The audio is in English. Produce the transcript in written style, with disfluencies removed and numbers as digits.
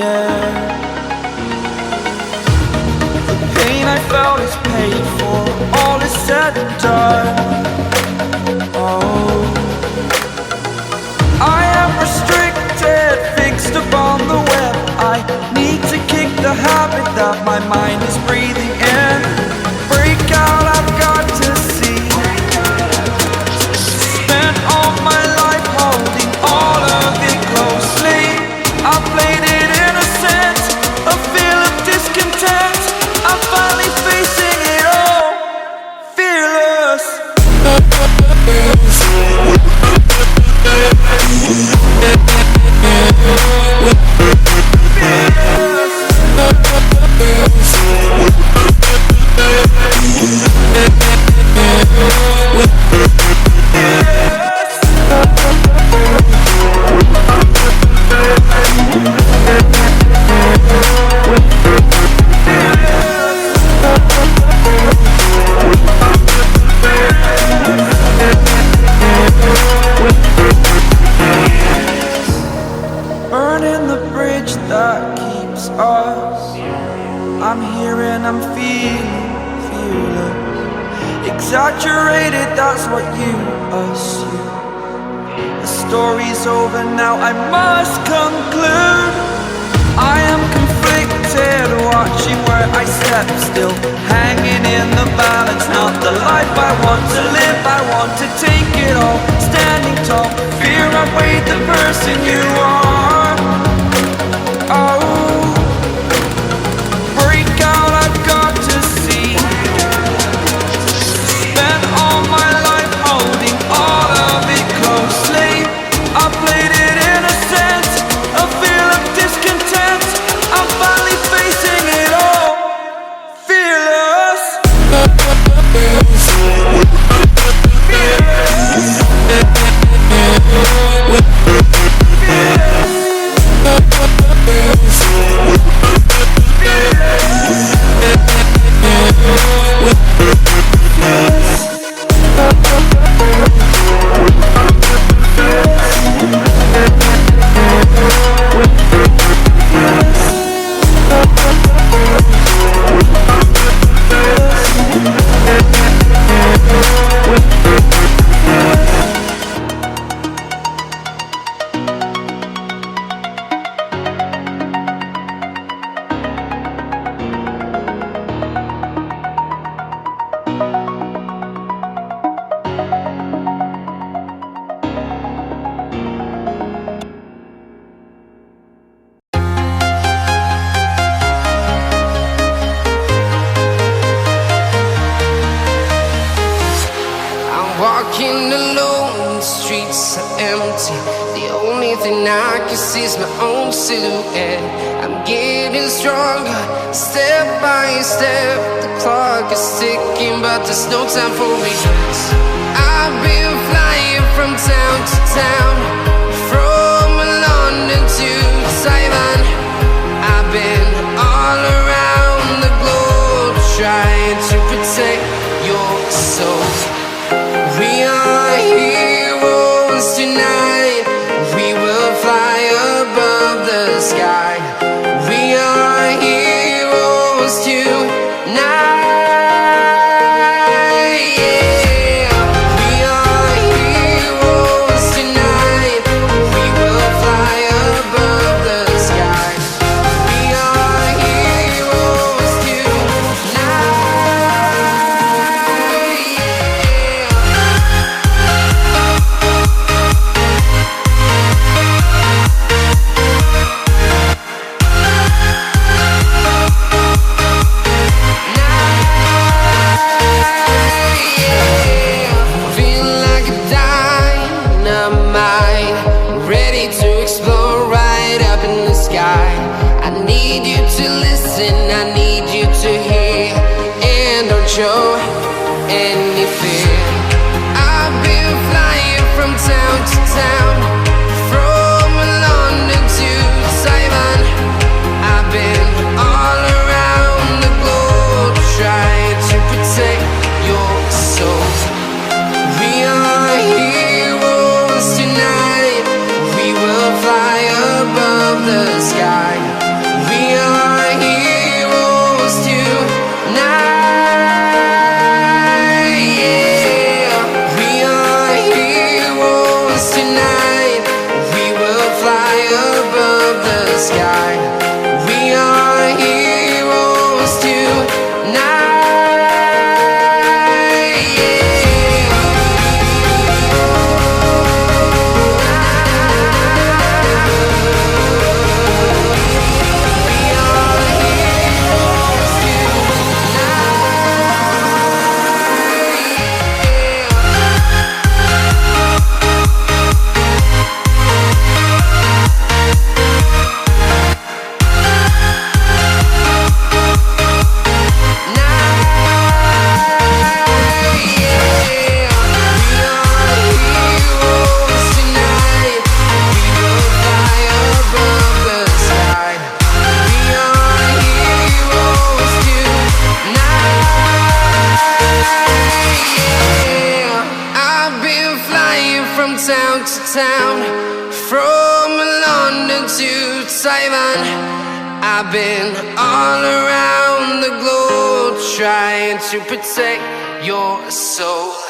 air. The pain I felt is paid for, all is said and done. Oh, I am restricted, fixed upon the web. I need to kick the habit that my mind is breathing in. Break out, I've got to see. Spent all my life holding all of it closely. I played it innocent, a feel of discontent. I'm finally facing it all, fearless. Burning the bridge that keeps us. I'm here and I'm feeling fearless. Exaggerated, that's what you assume. The story's over now, I must conclude. I am conflicted, watching where I step still, hanging in the balance. Not the life I want to live, I want to take it all. Standing tall, fear outweighed the person you are. Oh, break out, I've got to see. Spent all my life holding all of it closely. I played it innocent, a feel of discontent. I'm finally facing it all, fearless. Walking alone, the streets are empty. The only thing I can see is my own silhouette. I'm getting stronger, step by step. The clock is ticking, but there's no time for regrets. I've been flying from town to town, from London to Taiwan. I've been all around the globe, trying to protect your soul. We are heroes tonight. We will fly above the sky. We are heroes tonight. Yeah. We are heroes tonight. We will fly above the sky. We are heroes tonight. Show any fear. I've been flying from town to town, from London to Taiwan. I've been all around the globe, trying to protect your soul. We are heroes tonight. We will fly above the sky. Simon. I've been all around the globe trying to protect your soul.